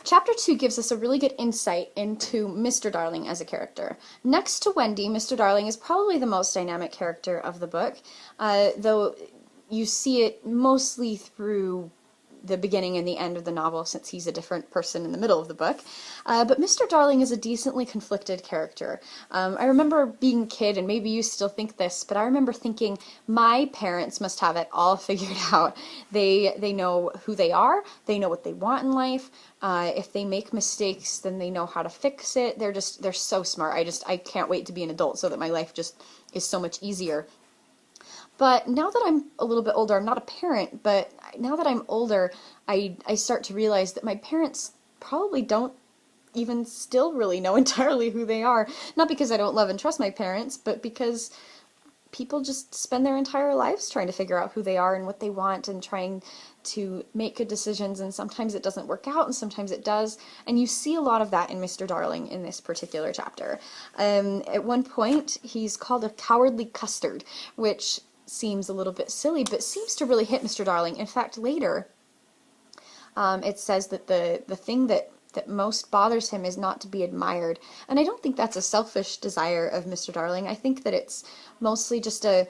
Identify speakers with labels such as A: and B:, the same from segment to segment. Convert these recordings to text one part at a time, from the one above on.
A: Chapter 2 gives us a really good insight into Mr. Darling as a character. Next to Wendy, Mr. Darling is probably the most dynamic character of the book, though you see it mostly through the beginning and the end of the novel, since he's a different person in the middle of the book. But Mr. Darling is a decently conflicted character. I remember being a kid, and maybe you still think this, but I remember thinking my parents must have it all figured out. They know who they are, they know what they want in life. If they make mistakes, then they know how to fix it. They're so smart. I can't wait to be an adult so that my life just is so much easier. But now that I'm a little bit older, I'm not a parent, but now that I'm older, I start to realize that my parents probably don't even still really know entirely who they are. Not because I don't love and trust my parents, but because people just spend their entire lives trying to figure out who they are and what they want and trying to make good decisions, and sometimes it doesn't work out and sometimes it does, and you see a lot of that in Mr. Darling in this particular chapter. At one point he's called a cowardly custard, which seems a little bit silly, but seems to really hit Mr. Darling. In fact, later, it says that the thing that most bothers him is not to be admired. And I don't think that's a selfish desire of Mr. Darling. I think that it's mostly just an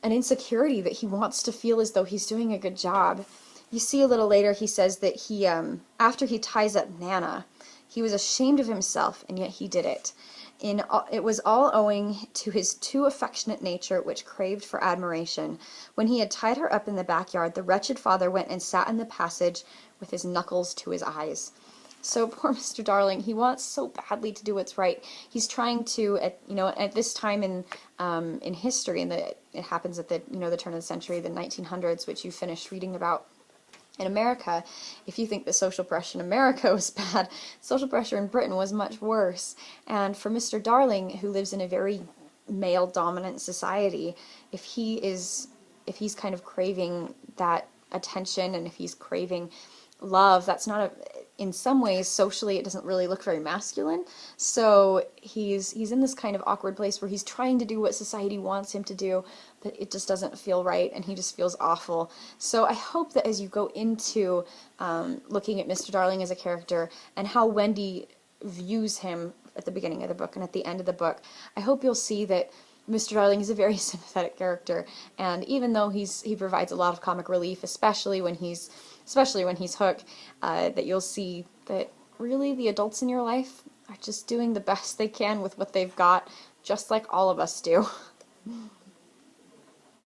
A: insecurity that he wants to feel as though he's doing a good job. You see a little later he says that he, after he ties up Nana, he was ashamed of himself, and yet he did it. It was all owing to his too affectionate nature, which craved for admiration. When he had tied her up in the backyard, the wretched father went and sat in the passage with his knuckles to his eyes. So poor Mr. Darling, he wants so badly to do what's right. He's trying to, at this time in history, and it happens at the turn of the century, the 1900s, which you finished reading about. In America, if you think the social pressure in America was bad, social pressure in Britain was much worse. And for Mr. Darling, who lives in a very male-dominant society, if he's kind of craving that attention, and if he's craving love, that's not in some ways, socially, it doesn't really look very masculine. So he's in this kind of awkward place where he's trying to do what society wants him to do, but it just doesn't feel right, and he just feels awful. So I hope that as you go into looking at Mr. Darling as a character, and how Wendy views him at the beginning of the book and at the end of the book, I hope you'll see that Mr. Darling is a very sympathetic character, and even though he provides a lot of comic relief, especially when he's Hook, that you'll see that really the adults in your life are just doing the best they can with what they've got, just like all of us do.